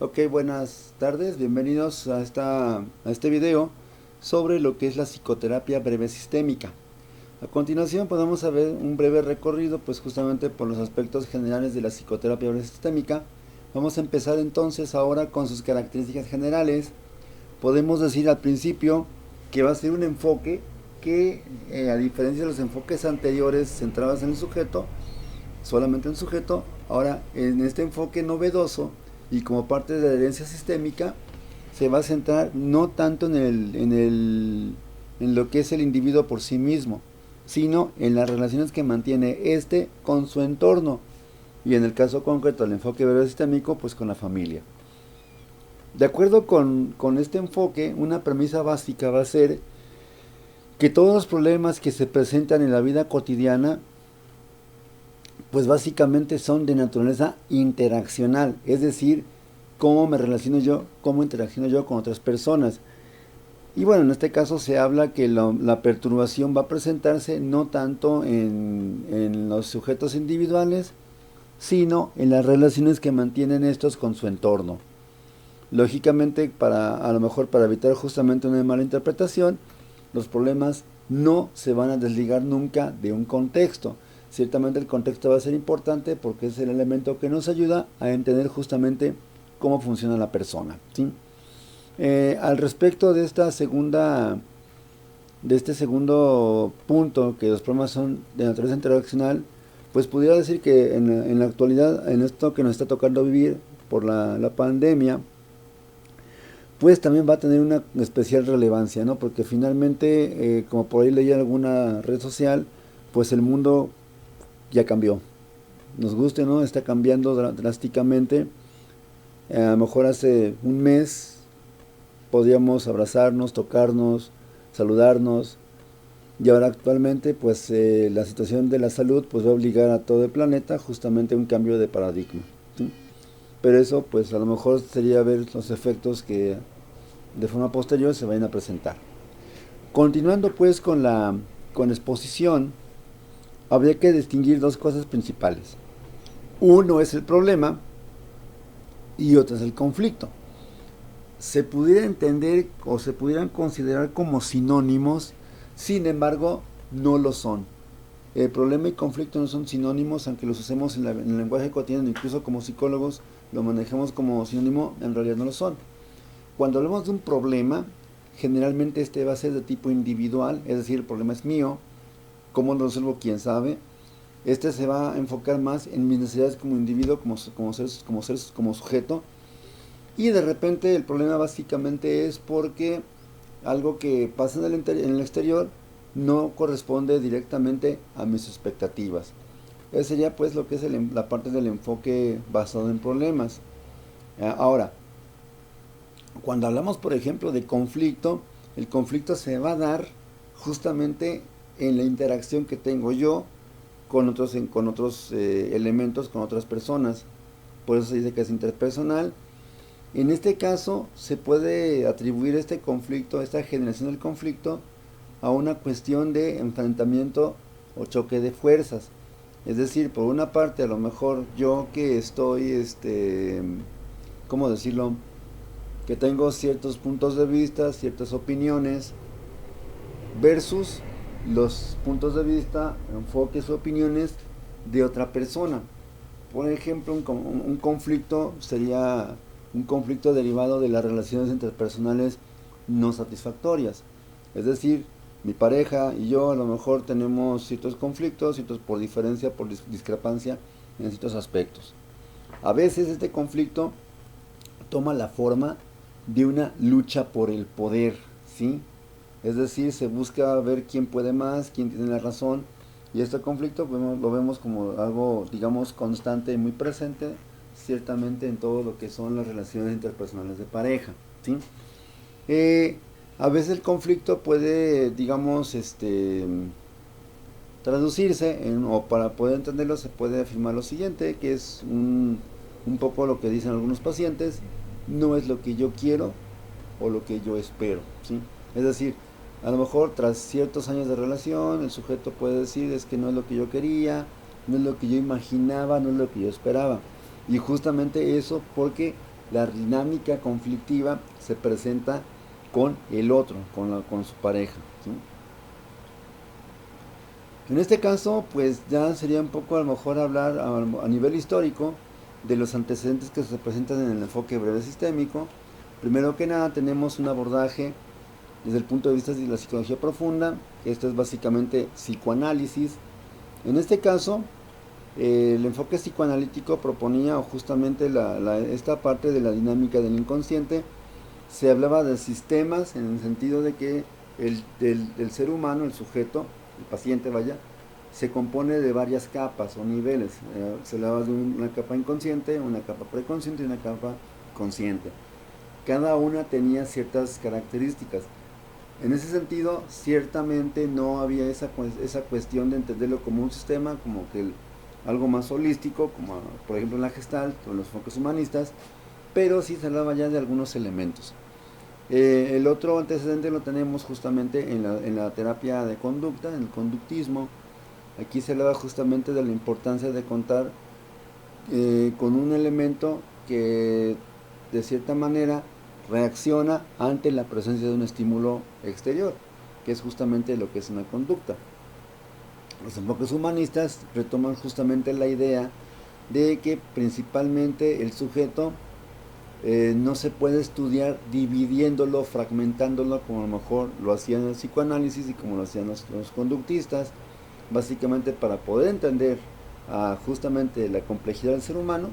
Ok, buenas tardes, bienvenidos a este video sobre lo que es la psicoterapia breve sistémica. A continuación podemos ver un breve recorrido pues justamente por los aspectos generales de la psicoterapia breve sistémica. Vamos a empezar entonces ahora con sus características generales. Podemos decir al principio que va a ser un enfoque que a diferencia de los enfoques anteriores centrados en el sujeto, solamente en el sujeto, ahora en este enfoque novedoso y como parte de la herencia sistémica se va a centrar no tanto en lo que es el individuo por sí mismo, sino en las relaciones que mantiene este con su entorno y en el caso concreto el enfoque sistémico pues con la familia. De acuerdo con este enfoque, una premisa básica va a ser que todos los problemas que se presentan en la vida cotidiana pues básicamente son de naturaleza interaccional, es decir, cómo me relaciono yo, cómo interacciono yo con otras personas. Y bueno, en este caso se habla que la perturbación va a presentarse no tanto en los sujetos individuales, sino en las relaciones que mantienen estos con su entorno. Lógicamente, a lo mejor para evitar justamente una mala interpretación, los problemas no se van a desligar nunca de un contexto. Ciertamente el contexto va a ser importante porque es el elemento que nos ayuda a entender justamente cómo funciona la persona, ¿sí? Al respecto de este segundo punto, que los problemas son de naturaleza interaccional, pues pudiera decir que en la actualidad, en esto que nos está tocando vivir por la pandemia, pues también va a tener una especial relevancia, ¿no? Porque finalmente, como por ahí leí en alguna red social, pues el mundo ya cambió. Nos guste, ¿no? Está cambiando drásticamente. A lo mejor hace un mes podíamos abrazarnos, tocarnos, saludarnos. Y ahora actualmente, pues la situación de la salud pues va a obligar a todo el planeta justamente a un cambio de paradigma, ¿sí? Pero eso, pues a lo mejor sería ver los efectos que de forma posterior se vayan a presentar. Continuando pues con exposición, habría que distinguir dos cosas principales. Uno es el problema y otro es el conflicto. Se pudiera entender o se pudieran considerar como sinónimos, sin embargo, no lo son. El problema y conflicto no son sinónimos, aunque los usemos en el lenguaje cotidiano, incluso como psicólogos lo manejamos como sinónimo, en realidad no lo son. Cuando hablamos de un problema, generalmente este va a ser de tipo individual, es decir, el problema es mío, cómo lo resuelvo, quién sabe. Este se va a enfocar más en mis necesidades como individuo, como sujeto. Y de repente el problema básicamente es porque algo que pasa en el exterior no corresponde directamente a mis expectativas. Esa sería pues lo que es la parte del enfoque basado en problemas. Ahora, cuando hablamos por ejemplo de conflicto, el conflicto se va a dar justamente en la interacción que tengo yo con otros elementos, con otras personas. Por eso se dice que es interpersonal. En este caso se puede atribuir este conflicto, esta generación del conflicto, a una cuestión de enfrentamiento o choque de fuerzas. Es decir, por una parte, a lo mejor yo que estoy, ¿cómo decirlo? Que tengo ciertos puntos de vista, ciertas opiniones, versus los puntos de vista, enfoques o opiniones de otra persona. Por ejemplo, un conflicto sería un conflicto derivado de las relaciones interpersonales no satisfactorias. Es decir, mi pareja y yo a lo mejor tenemos ciertos conflictos, ciertos por diferencia, por discrepancia en ciertos aspectos. A veces este conflicto toma la forma de una lucha por el poder, ¿sí? Es decir, se busca ver quién puede más, quién tiene la razón, y este conflicto lo vemos como algo, digamos, constante y muy presente, ciertamente en todo lo que son las relaciones interpersonales de pareja, ¿sí? A veces el conflicto puede, digamos, traducirse, o para poder entenderlo se puede afirmar lo siguiente, que es un poco lo que dicen algunos pacientes: no es lo que yo quiero o lo que yo espero, ¿sí? Es decir, a lo mejor tras ciertos años de relación, el sujeto puede decir: es que no es lo que yo quería, no es lo que yo imaginaba, no es lo que yo esperaba. Y justamente eso porque la dinámica conflictiva se presenta con el otro, con su pareja, ¿sí? En este caso, pues ya sería un poco a lo mejor hablar a nivel histórico de los antecedentes que se presentan en el enfoque breve sistémico. Primero que nada tenemos un abordaje desde el punto de vista de la psicología profunda, que esto es básicamente psicoanálisis. En este caso, el enfoque psicoanalítico proponía justamente esta parte de la dinámica del inconsciente. Se hablaba de sistemas en el sentido de que el ser humano, el sujeto, el paciente vaya, se compone de varias capas o niveles. Se hablaba de una capa inconsciente, una capa preconsciente y una capa consciente. Cada una tenía ciertas características. En ese sentido, ciertamente no había esa cuestión de entenderlo como un sistema, como que algo más holístico, como por ejemplo en la Gestalt o en los enfoques humanistas, pero sí se hablaba ya de algunos elementos. El otro antecedente lo tenemos justamente en la terapia de conducta, en el conductismo. Aquí se hablaba justamente de la importancia de contar con un elemento que de cierta manera reacciona ante la presencia de un estímulo exterior, que es justamente lo que es una conducta. Los enfoques humanistas retoman justamente la idea de que principalmente el sujeto no se puede estudiar dividiéndolo, fragmentándolo, como a lo mejor lo hacían el psicoanálisis y como lo hacían los conductistas. Básicamente, para poder entender justamente la complejidad del ser humano,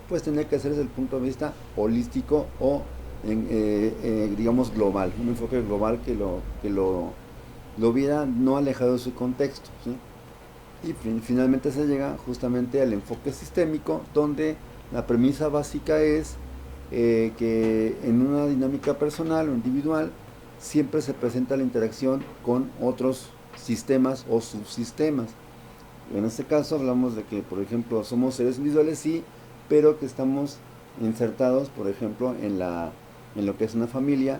pues tenía que hacer desde el punto de vista holístico o digamos global, un enfoque global que lo viera no alejado de su contexto, ¿sí? Y finalmente se llega justamente al enfoque sistémico, donde la premisa básica es que en una dinámica personal o individual siempre se presenta la interacción con otros sistemas o subsistemas. En este caso hablamos de que, por ejemplo, somos seres individuales, sí, pero que estamos insertados, por ejemplo, en lo que es una familia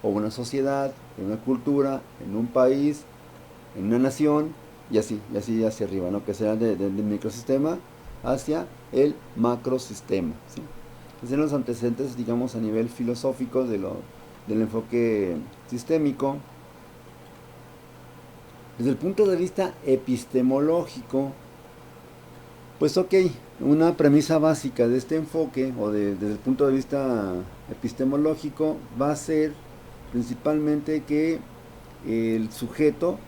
o una sociedad, en una cultura, en un país, en una nación, y así hacia arriba, ¿no? Que sea del microsistema hacia el macrosistema, ¿sí? Entonces, los antecedentes, digamos, a nivel filosófico del enfoque sistémico. Desde el punto de vista epistemológico, pues ok, una premisa básica de este enfoque, o desde el punto de vista epistemológico, va a ser principalmente que el sujeto,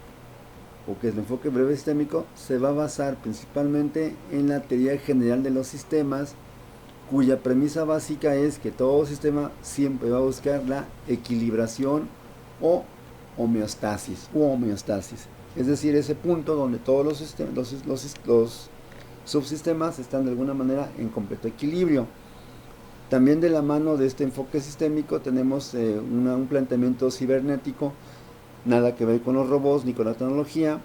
o que el enfoque breve sistémico, se va a basar principalmente en la teoría general de los sistemas, cuya premisa básica es que todo sistema siempre va a buscar la equilibración o homeostasis. Es decir, ese punto donde todos los subsistemas están de alguna manera en completo equilibrio. También de la mano de este enfoque sistémico tenemos un planteamiento cibernético, nada que ver con los robots ni con la tecnología,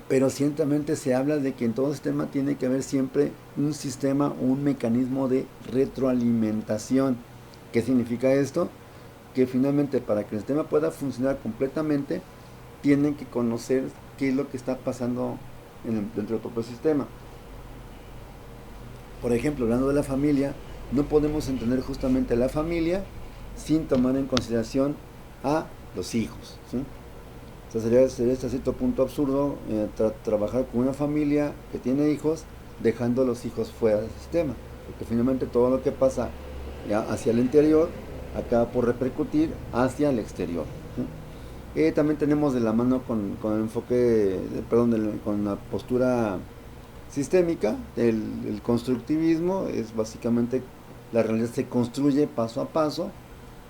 pero ciertamente se habla de que en todo sistema tiene que haber siempre un sistema o un mecanismo de retroalimentación. ¿Qué significa esto? Que finalmente para que el sistema pueda funcionar completamente, tienen que conocer qué es lo que está pasando dentro del propio sistema. Por ejemplo, hablando de la familia, no podemos entender justamente la familia sin tomar en consideración a los hijos, ¿sí? O sea, sería hasta cierto punto absurdo trabajar con una familia que tiene hijos dejando a los hijos fuera del sistema, porque finalmente todo lo que pasa hacia el interior acaba por repercutir hacia el exterior, ¿sí? También tenemos de la mano con el enfoque, con la postura sistémica, el constructivismo es básicamente la realidad se construye paso a paso.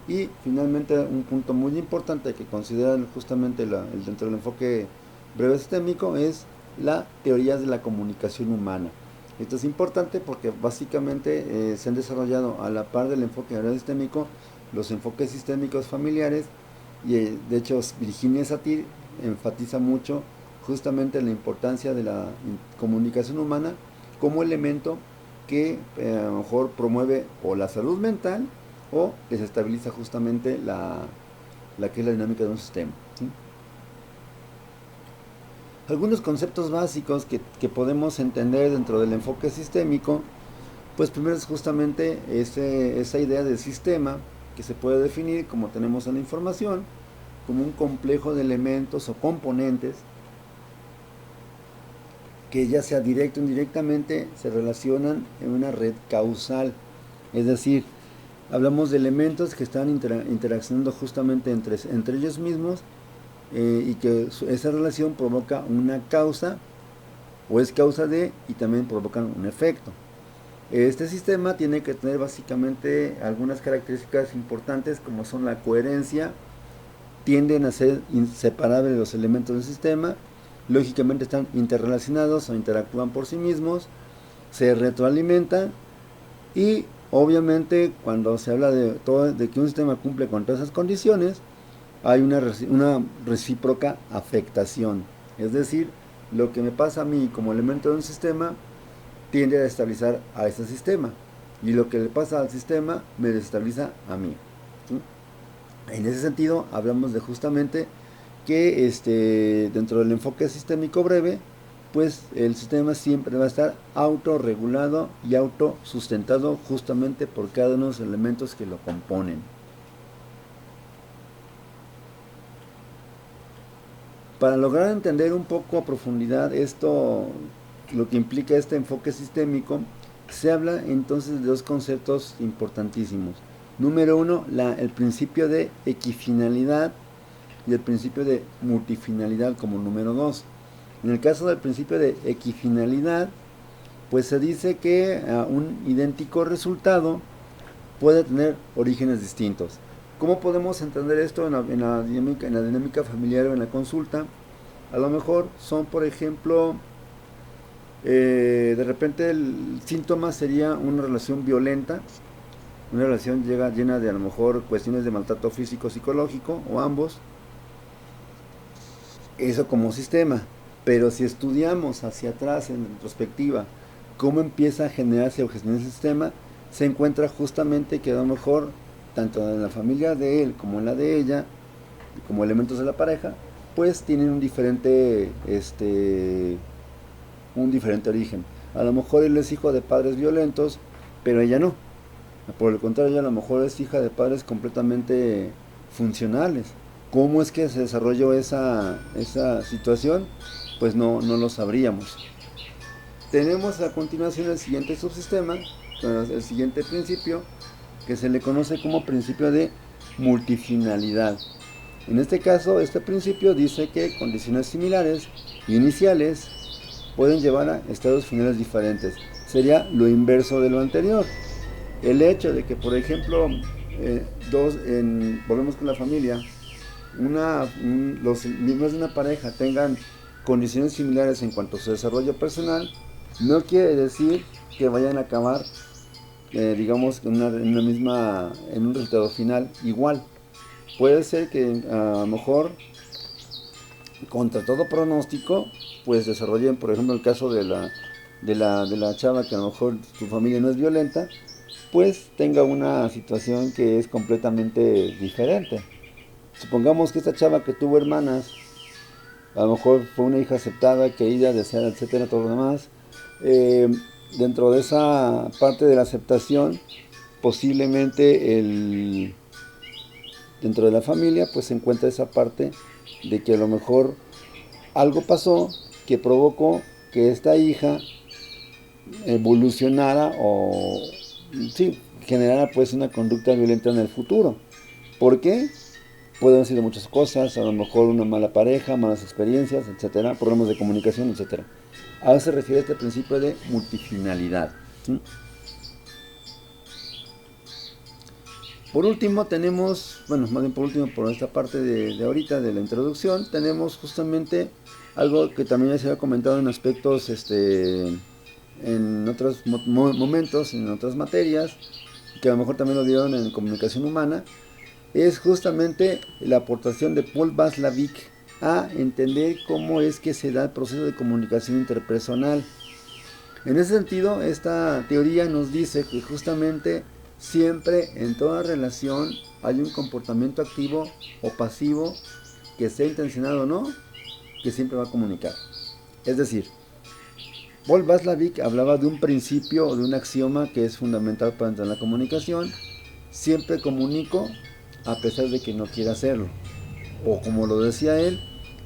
Y finalmente un punto muy importante que consideran justamente dentro del enfoque breve sistémico es la teoría de la comunicación humana. Esto es importante porque básicamente se han desarrollado a la par del enfoque breve sistémico los enfoques sistémicos familiares, y de hecho Virginia Satir enfatiza mucho justamente la importancia de la comunicación humana como elemento que a lo mejor promueve o la salud mental o desestabiliza justamente la que es la dinámica de un sistema, ¿sí? Algunos conceptos básicos que podemos entender dentro del enfoque sistémico, Pues primero es justamente esa idea del sistema que se puede definir, como tenemos en la información, como un complejo de elementos o componentes que ya sea directo o indirectamente se relacionan en una red causal. Es decir, hablamos de elementos que están interaccionando justamente entre ellos mismos, y que esa relación provoca una causa o es causa de, y también provocan un efecto. Este sistema tiene que tener básicamente algunas características importantes, como son la coherencia. Tienden a ser inseparables los elementos del sistema, lógicamente están interrelacionados o interactúan por sí mismos, se retroalimentan, y obviamente cuando se habla de que un sistema cumple con todas esas condiciones, hay una recíproca afectación. Es decir, lo que me pasa a mí como elemento de un sistema tiende a desestabilizar a ese sistema, y lo que le pasa al sistema me desestabiliza a mí, ¿sí? En ese sentido, hablamos de justamente que dentro del enfoque sistémico breve, pues el sistema siempre va a estar autorregulado y autosustentado justamente por cada uno de los elementos que lo componen. Para lograr entender un poco a profundidad esto, lo que implica este enfoque sistémico, se habla entonces de dos conceptos importantísimos. Número uno, el principio de equifinalidad, y el principio de multifinalidad como número 2. En el caso del principio de equifinalidad, pues se dice que un idéntico resultado puede tener orígenes distintos. ¿Cómo podemos entender esto en la dinámica familiar o en la consulta? A lo mejor son, por ejemplo, de repente el síntoma sería una relación violenta, una relación llena de a lo mejor cuestiones de maltrato físico, psicológico, o ambos. Eso como sistema. Pero si estudiamos hacia atrás en retrospectiva cómo empieza a generarse o gestionarse el sistema, se encuentra justamente que a lo mejor tanto en la familia de él como en la de ella, como elementos de la pareja, pues tienen un diferente origen. A lo mejor él es hijo de padres violentos, pero ella no. Por el contrario, ella a lo mejor es hija de padres completamente funcionales. ¿Cómo es que se desarrolló esa situación? Pues no lo sabríamos. Tenemos a continuación el siguiente subsistema, el siguiente principio, que se le conoce como principio de multifinalidad. En este caso, este principio dice que condiciones similares iniciales pueden llevar a estados finales diferentes. Sería lo inverso de lo anterior. El hecho de que, por ejemplo, volvemos con la familia, los miembros de una pareja tengan condiciones similares en cuanto a su desarrollo personal, no quiere decir que vayan a acabar, digamos, en un resultado final igual. Puede ser que a lo mejor, contra todo pronóstico, pues desarrollen, por ejemplo, el caso de la chava, que a lo mejor su familia no es violenta, pues tenga una situación que es completamente diferente. Supongamos que esta chava que tuvo hermanas, a lo mejor fue una hija aceptada, querida, deseada, etcétera, todo lo demás. Dentro de esa parte de la aceptación, posiblemente dentro de la familia, pues se encuentra esa parte de que a lo mejor algo pasó que provocó que esta hija evolucionara o sí, generara pues una conducta violenta en el futuro. ¿Por qué? Pueden haber sido muchas cosas, a lo mejor una mala pareja, malas experiencias, etcétera, problemas de comunicación, etcétera. A eso se refiere este principio de multifinalidad, ¿sí? Por último tenemos, bueno, más bien por último, por esta parte de ahorita, de la introducción, tenemos justamente algo que también ya se había comentado en aspectos, en otros momentos, en otras materias, que a lo mejor también lo dieron en comunicación humana, es justamente la aportación de Paul Václavic a entender cómo es que se da el proceso de comunicación interpersonal. En ese sentido, esta teoría nos dice que justamente siempre en toda relación hay un comportamiento activo o pasivo, que sea intencionado o no, que siempre va a comunicar. Es decir, Paul Václavic hablaba de un principio o de un axioma que es fundamental para entrar en la comunicación. Siempre comunico a pesar de que no quiera hacerlo. O como lo decía él,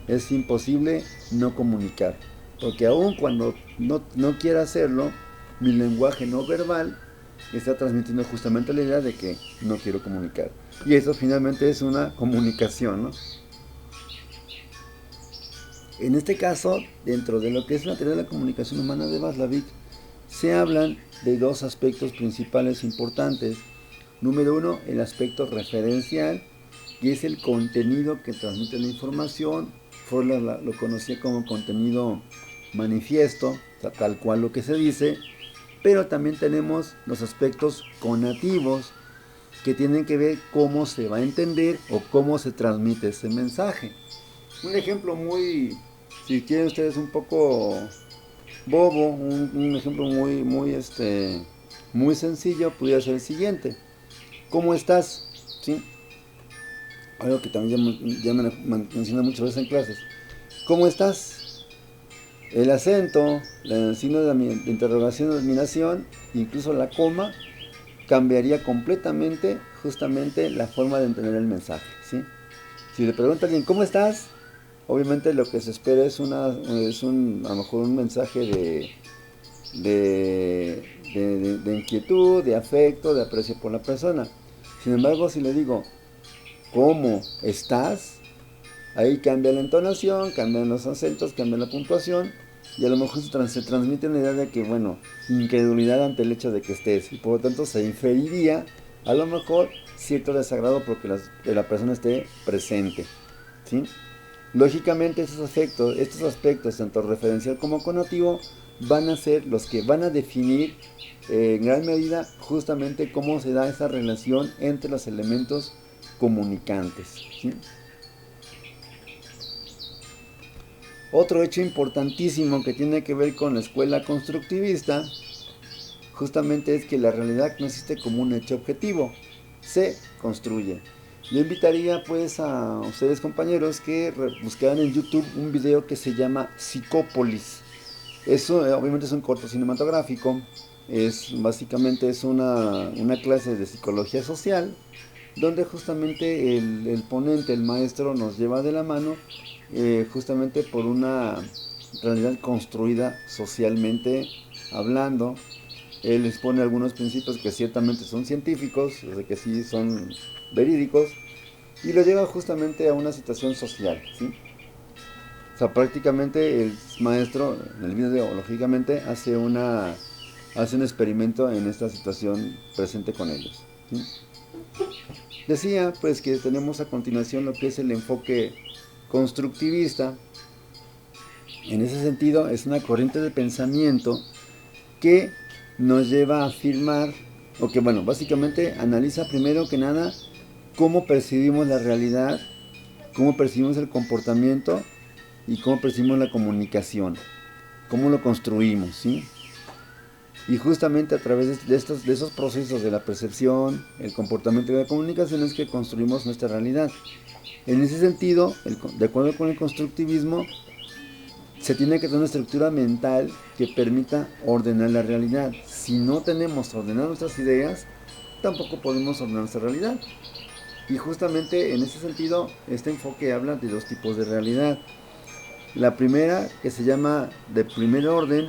es imposible no comunicar. Porque aun cuando no quiera hacerlo, mi lenguaje no verbal está transmitiendo justamente la idea de que no quiero comunicar. Y eso finalmente es una comunicación, ¿no? En este caso, dentro de lo que es la teoría de la comunicación humana de Václavic, se hablan de dos aspectos principales importantes. Número uno, el aspecto referencial, y es el contenido que transmite la información. Freud lo conocía como contenido manifiesto, o sea, tal cual lo que se dice, pero también tenemos los aspectos conativos, que tienen que ver cómo se va a entender o cómo se transmite ese mensaje. Un ejemplo muy, si quieren ustedes, un poco bobo, un ejemplo muy sencillo, pudiera ser el siguiente. ¿Cómo estás? ¿Sí? Algo que también ya me mencioné muchas veces en clases. ¿Cómo estás? El acento, el signo de interrogación, de admiración, incluso la coma, cambiaría completamente justamente la forma de entender el mensaje, ¿sí? Si le pregunta a alguien, ¿cómo estás? Obviamente lo que se espera es a lo mejor un mensaje de inquietud, de afecto, de aprecio por la persona. Sin embargo, si le digo, ¿cómo estás? Ahí cambia la entonación, cambian los acentos, cambia la puntuación, y a lo mejor se transmite una idea de que, bueno, incredulidad ante el hecho de que estés, y por lo tanto se inferiría a lo mejor cierto desagrado porque la persona esté presente, ¿sí? Lógicamente estos aspectos, tanto referencial como connotivo, van a ser los que van a definir en gran medida justamente cómo se da esa relación entre los elementos comunicantes, ¿sí? Otro hecho importantísimo que tiene que ver con la escuela constructivista justamente es que la realidad no existe como un hecho objetivo, se construye. Yo invitaría pues a ustedes, compañeros, que buscaran en YouTube un video que se llama Psicópolis. Eso obviamente es un corto cinematográfico, básicamente es una clase de psicología social donde justamente el ponente, el maestro, nos lleva de la mano justamente por una realidad construida socialmente hablando. Él expone algunos principios que ciertamente son científicos, que sí son verídicos, y lo lleva justamente a una situación social, ¿sí? O sea, prácticamente el maestro en el video, lógicamente, hace un experimento en esta situación presente con ellos, ¿sí? Decía pues que tenemos a continuación lo que es el enfoque constructivista. En ese sentido es una corriente de pensamiento que nos lleva a afirmar, o que bueno, básicamente analiza primero que nada cómo percibimos la realidad, cómo percibimos el comportamiento y cómo percibimos la comunicación, cómo lo construimos, ¿sí? Y justamente a través de esos procesos de la percepción, el comportamiento y la comunicación es que construimos nuestra realidad. En ese sentido, de acuerdo con el constructivismo, se tiene que tener una estructura mental que permita ordenar la realidad. Si no tenemos ordenar nuestras ideas, tampoco podemos ordenar nuestra realidad. Y justamente en ese sentido, este enfoque habla de dos tipos de realidad. La primera, que se llama de primer orden,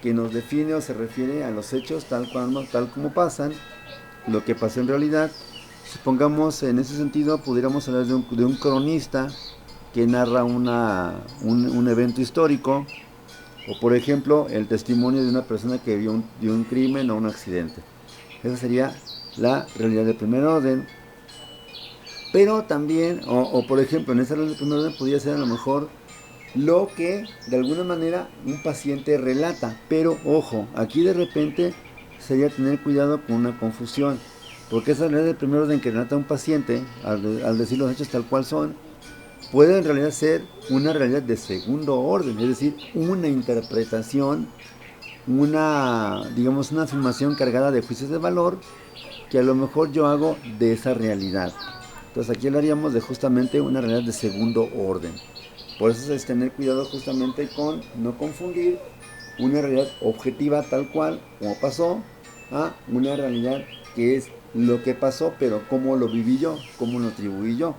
que nos define o se refiere a los hechos tal como pasan, lo que pasa en realidad. Supongamos, en ese sentido, pudiéramos hablar de un cronista que narra un evento histórico, o por ejemplo, el testimonio de una persona que vio un crimen o un accidente. Esa sería la realidad de primer orden. Pero también, o por ejemplo, en esa realidad de primer orden podría ser a lo mejor lo que de alguna manera un paciente relata. Pero ojo, aquí de repente sería tener cuidado con una confusión, porque esa realidad de primer orden que relata un paciente, al decir los hechos tal cual son, puede en realidad ser una realidad de segundo orden, es decir, una interpretación, digamos, una afirmación cargada de juicios de valor que a lo mejor yo hago de esa realidad. Entonces aquí hablaríamos de justamente una realidad de segundo orden. Por eso es tener cuidado justamente con no confundir una realidad objetiva tal cual, como pasó, a una realidad que es lo que pasó, pero cómo lo viví yo, cómo lo atribuí yo.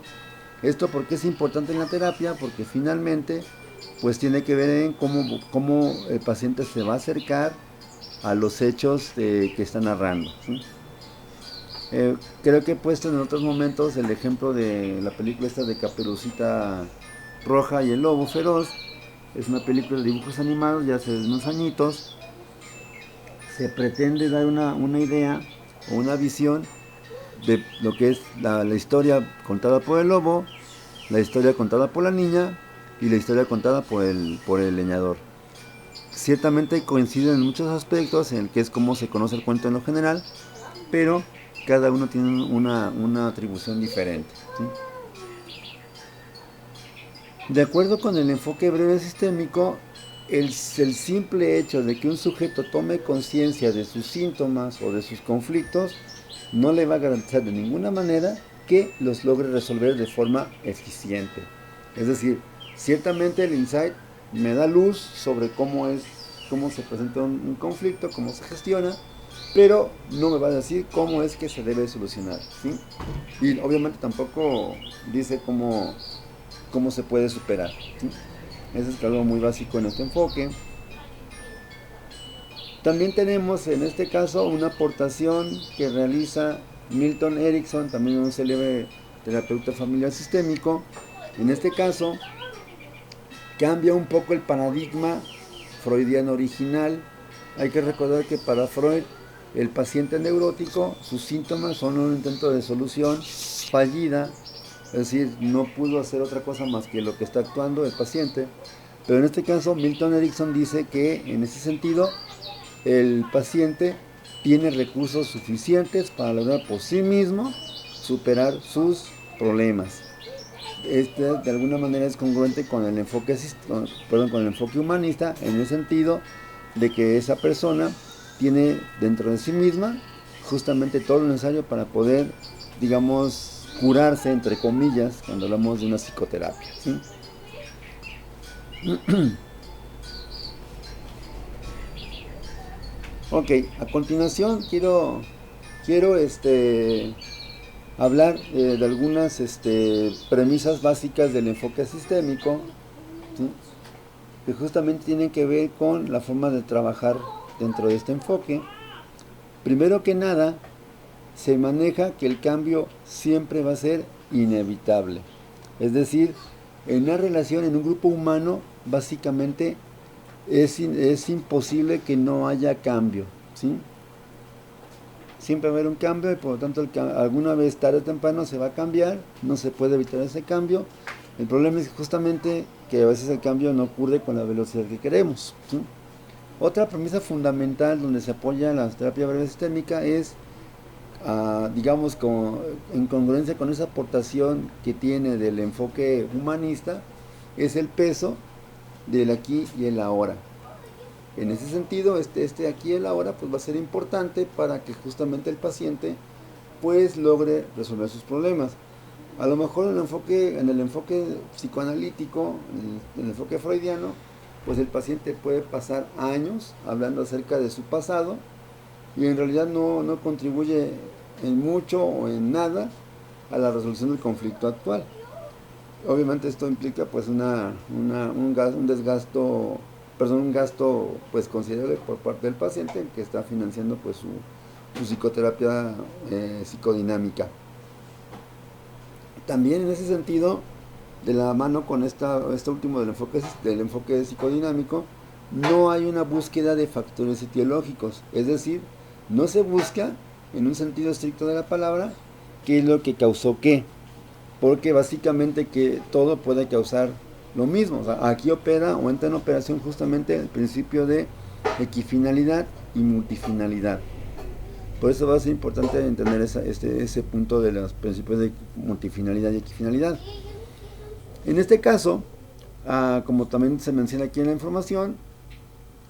Esto porque es importante en la terapia, porque finalmente pues tiene que ver en cómo el paciente se va a acercar a los hechos que está narrando, ¿sí? Creo que he puesto en otros momentos el ejemplo de la película esta de Caperucita Roja y el Lobo Feroz. Es una película de dibujos animados ya hace unos añitos. Se pretende dar una idea o una visión de lo que es la historia contada por el lobo, la historia contada por la niña y la historia contada por el leñador. Ciertamente coinciden en muchos aspectos, en el que es cómo se conoce el cuento en lo general, pero cada uno tiene una atribución diferente, ¿sí? De acuerdo con el enfoque breve sistémico, el simple hecho de que un sujeto tome conciencia de sus síntomas o de sus conflictos no le va a garantizar de ninguna manera que los logre resolver de forma eficiente. Es decir, ciertamente el insight me da luz sobre cómo se presenta un conflicto, cómo se gestiona, pero no me va a decir cómo es que se debe solucionar, ¿sí? Y obviamente tampoco dice cómo se puede superar, ¿sí? Eso es algo muy básico en este enfoque. También tenemos en este caso una aportación que realiza Milton Erickson, también un célebre terapeuta familiar sistémico. En este caso cambia un poco el paradigma freudiano original. Hay que recordar que para Freud el paciente neurótico, sus síntomas son un intento de solución fallida, es decir, no pudo hacer otra cosa más que lo que está actuando el paciente. Pero en este caso Milton Erickson dice que en ese sentido el paciente tiene recursos suficientes para lograr por sí mismo superar sus problemas. Este de alguna manera es congruente con el enfoque, con el enfoque humanista, en el sentido de que esa persona tiene dentro de sí misma justamente todo lo necesario para poder, digamos, curarse, entre comillas, cuando hablamos de una psicoterapia, ¿sí? Ok, a continuación quiero hablar de algunas premisas básicas del enfoque sistémico, ¿sí? Que justamente tienen que ver con la forma de trabajar dentro de este enfoque. Primero que nada, se maneja que el cambio siempre va a ser inevitable. Es decir, en una relación, en un grupo humano, básicamente es imposible que no haya cambio, ¿sí? Siempre va a haber un cambio y por lo tanto alguna vez tarde o temprano se va a cambiar, no se puede evitar ese cambio. El problema es justamente que a veces el cambio no ocurre con la velocidad que queremos, ¿sí? Otra premisa fundamental donde se apoya la terapia breve sistémica es, digamos, en congruencia con esa aportación que tiene del enfoque humanista, es el peso del aquí y el ahora. En ese sentido, este aquí y el ahora pues va a ser importante para que justamente el paciente pues logre resolver sus problemas. A lo mejor en el enfoque psicoanalítico, en el enfoque freudiano, pues el paciente puede pasar años hablando acerca de su pasado y en realidad no contribuye en mucho o en nada a la resolución del conflicto actual. Obviamente esto implica pues un gasto pues considerable por parte del paciente que está financiando pues su psicoterapia psicodinámica. También en ese sentido, de la mano con este último del enfoque psicodinámico, no hay una búsqueda de factores etiológicos, es decir, no se busca en un sentido estricto de la palabra qué es lo que causó qué, porque básicamente que todo puede causar lo mismo. O sea, aquí opera o entra en operación justamente el principio de equifinalidad y multifinalidad. Por eso va a ser importante entender ese punto de los principios de multifinalidad y equifinalidad. En este caso, como también se menciona aquí en la información,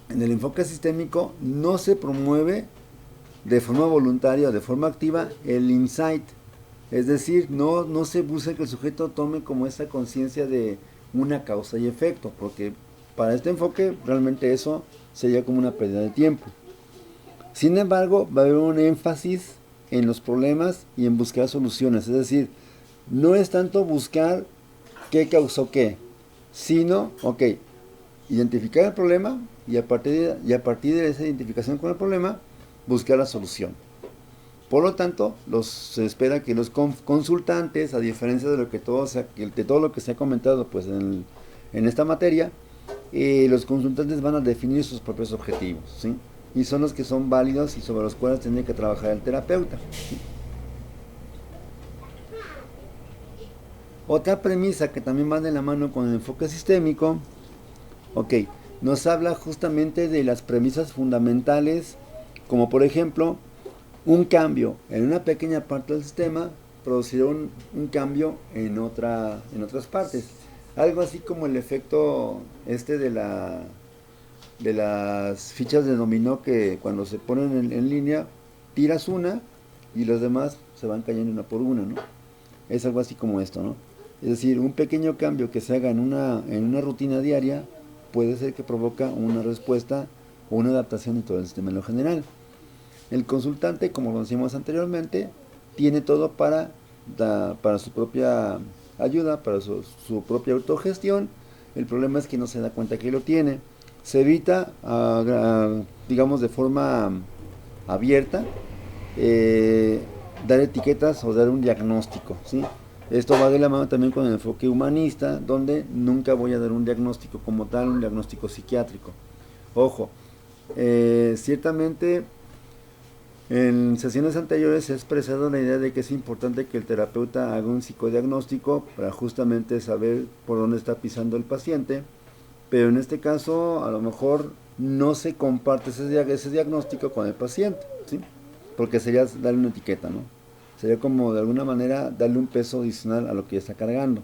en el enfoque sistémico no se promueve de forma voluntaria o de forma activa el insight. Es decir, no se busca que el sujeto tome como esa conciencia de una causa y efecto, porque para este enfoque realmente eso sería como una pérdida de tiempo. Sin embargo, va a haber un énfasis en los problemas y en buscar soluciones. Es decir, no es tanto buscar qué causó qué, sino, ok, identificar el problema y a partir de esa identificación con el problema, buscar la solución. Por lo tanto, se espera que los consultantes, a diferencia de todo lo que se ha comentado pues, en esta materia, los consultantes van a definir sus propios objetivos, ¿sí? Y son los que son válidos y sobre los cuales tiene que trabajar el terapeuta, ¿sí? Otra premisa que también va de la mano con el enfoque sistémico, nos habla justamente de las premisas fundamentales, como por ejemplo, un cambio en una pequeña parte del sistema producirá un cambio en otras partes. Algo así como el efecto de las fichas de dominó, que cuando se ponen en línea, tiras una y los demás se van cayendo una por una, ¿no? Es algo así como esto, ¿no? Es decir, un pequeño cambio que se haga en una rutina diaria puede ser que provoca una respuesta o una adaptación en todo el sistema en lo general. El consultante, como lo decíamos anteriormente, tiene todo para su propia ayuda, para su propia autogestión. El problema es que no se da cuenta que lo tiene. Se evita, digamos de forma abierta, dar etiquetas o dar un diagnóstico, ¿sí? Esto va de la mano también con el enfoque humanista, donde nunca voy a dar un diagnóstico como tal, un diagnóstico psiquiátrico. Ojo, ciertamente en sesiones anteriores se ha expresado la idea de que es importante que el terapeuta haga un psicodiagnóstico para justamente saber por dónde está pisando el paciente, pero en este caso a lo mejor no se comparte ese diagnóstico con el paciente, ¿sí? Porque sería darle una etiqueta, ¿no? Sería como de alguna manera darle un peso adicional a lo que ya está cargando.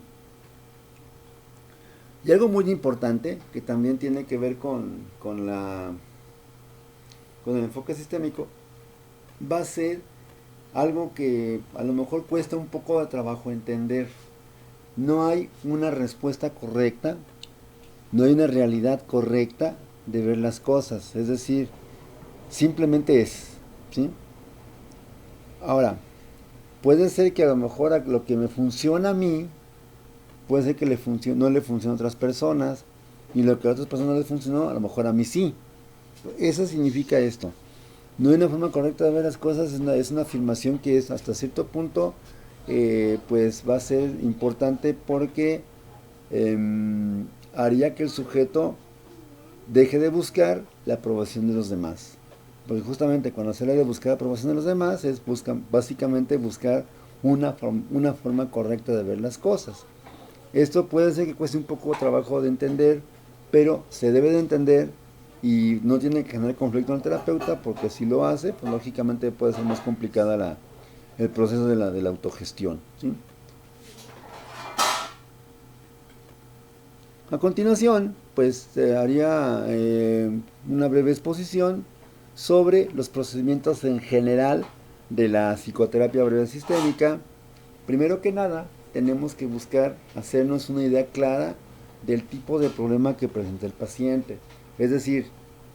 Y algo muy importante que también tiene que ver con el enfoque sistémico, va a ser algo que a lo mejor cuesta un poco de trabajo entender. No hay una respuesta correcta, no hay una realidad correcta de ver las cosas, es decir, simplemente es, ¿sí? Ahora, puede ser que a lo mejor a lo que me funciona a mí, puede ser que no le funcione a otras personas, y lo que a otras personas no les funcionó, a lo mejor a mí sí. Eso significa esto. No hay una forma correcta de ver las cosas, es una afirmación que es hasta cierto punto, pues va a ser importante porque haría que el sujeto deje de buscar la aprobación de los demás. Porque justamente cuando se habla de buscar la aprobación de los demás es básicamente buscar una forma correcta de ver las cosas. Esto puede ser que cueste un poco de trabajo de entender, pero se debe de entender y no tiene que generar conflicto en el terapeuta, porque si lo hace, pues lógicamente puede ser más complicada el proceso de la autogestión, ¿sí? A continuación, pues haría una breve exposición sobre los procedimientos en general de la psicoterapia breve sistémica. Primero que nada, tenemos que buscar hacernos una idea clara del tipo de problema que presenta el paciente. Es decir,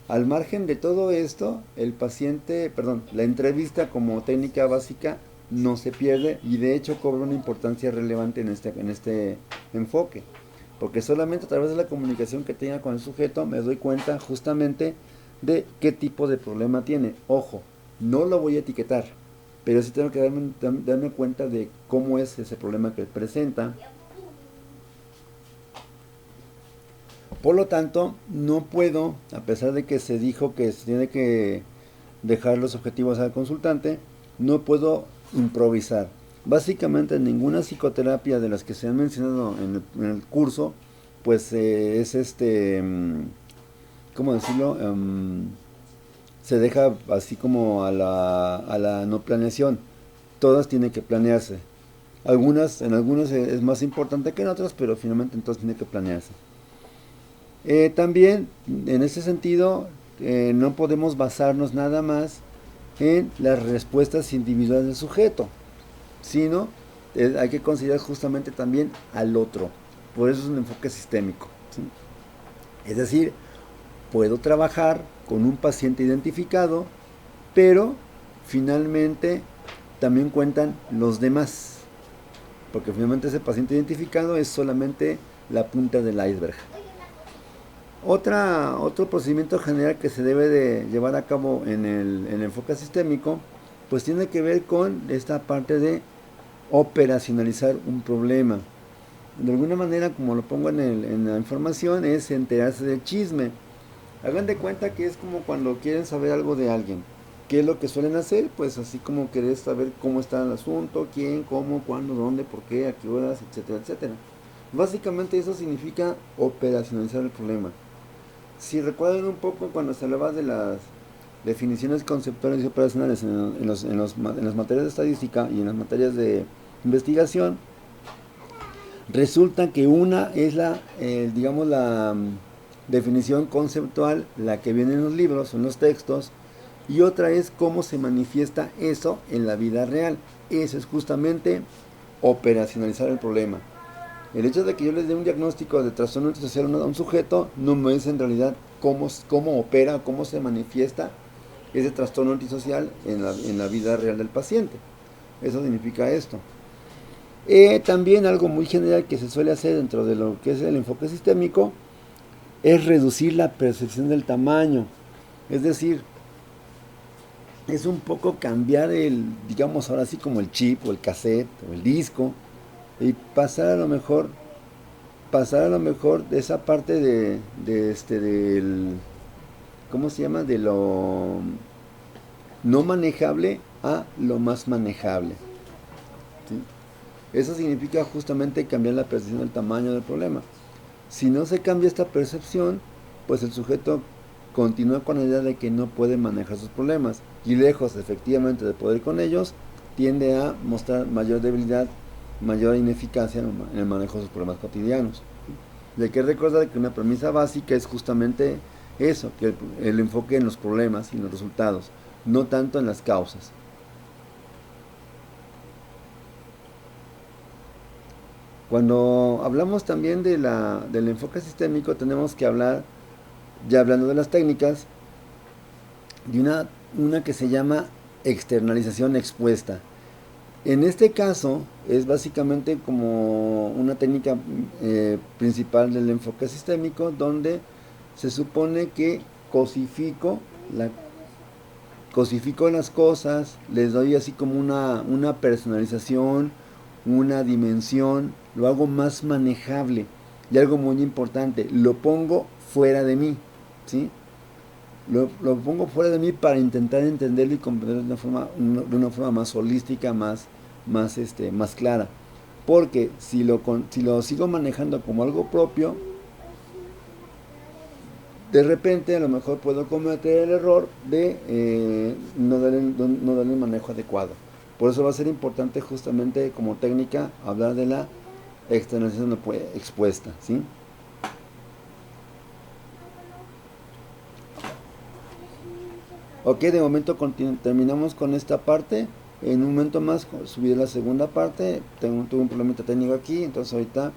al margen de todo esto, la entrevista como técnica básica no se pierde y de hecho cobra una importancia relevante en este enfoque. Porque solamente a través de la comunicación que tenga con el sujeto me doy cuenta justamente de qué tipo de problema tiene. Ojo, no lo voy a etiquetar, pero sí tengo que darme cuenta de cómo es ese problema que presenta. Por lo tanto, no puedo, a pesar de que se dijo que se tiene que dejar los objetivos al consultante, no puedo improvisar. Básicamente ninguna psicoterapia de las que se han mencionado en el curso, pues es ¿cómo decirlo? Se deja así como a la no planeación. Todas tienen que planearse. En algunas es más importante que en otras, pero finalmente en todas tiene que planearse. También, en ese sentido, no podemos basarnos nada más en las respuestas individuales del sujeto, sino hay que considerar justamente también al otro. Por eso es un enfoque sistémico, ¿sí? Es decir, puedo trabajar con un paciente identificado, pero finalmente también cuentan los demás, porque finalmente ese paciente identificado es solamente la punta del iceberg. Otro procedimiento general que se debe de llevar a cabo en el enfoque sistémico, pues tiene que ver con esta parte de operacionalizar un problema. De alguna manera, como lo pongo en la información, es enterarse del chisme. Hagan de cuenta que es como cuando quieren saber algo de alguien. ¿Qué es lo que suelen hacer? Pues así como querer saber cómo está el asunto, quién, cómo, cuándo, dónde, por qué, a qué horas, etcétera, etcétera. Básicamente eso significa operacionalizar el problema. Si recuerdan un poco cuando se hablaba de las definiciones conceptuales y operacionales en las materias de estadística y en las materias de investigación, resulta que una es digamos, la definición conceptual, la que viene en los libros, en los textos, y otra es cómo se manifiesta eso en la vida real. Eso es justamente operacionalizar el problema. El hecho de que yo les dé un diagnóstico de trastorno antisocial a un sujeto no me dice en realidad cómo opera, cómo se manifiesta ese trastorno antisocial en la vida real del paciente. Eso significa esto. También algo muy general que se suele hacer dentro de lo que es el enfoque sistémico es reducir la percepción del tamaño. Es decir, es un poco cambiar digamos ahora sí como el chip o el cassette o el disco, y pasar a lo mejor de esa parte del, ¿cómo se llama? De lo no manejable a lo más manejable. ¿Sí? Eso significa justamente cambiar la percepción del tamaño del problema. Si no se cambia esta percepción, pues el sujeto continúa con la idea de que no puede manejar sus problemas, y lejos efectivamente de poder con ellos, tiende a mostrar mayor debilidad, mayor ineficacia en el manejo de sus problemas cotidianos. Y hay que recordar que una premisa básica es justamente eso, que el enfoque en los problemas y en los resultados, no tanto en las causas. Cuando hablamos también del enfoque sistémico, tenemos que hablar, ya hablando de las técnicas, de una que se llama externalización expuesta. En este caso es básicamente como una técnica principal del enfoque sistémico, donde se supone que cosifico las cosas, les doy así como una personalización, una dimensión, lo hago más manejable. Y algo muy importante, lo pongo fuera de mí, ¿sí? Lo pongo fuera de mí para intentar entenderlo y comprenderlo de una forma más holística, más clara. Porque si lo sigo manejando como algo propio, de repente a lo mejor puedo cometer el error de no darle un manejo adecuado. Por eso va a ser importante justamente como técnica hablar de la externalización expuesta, ¿sí? Ok, de momento terminamos con esta parte. En un momento más subiré la segunda parte. Tuve un problemita técnico aquí, entonces ahorita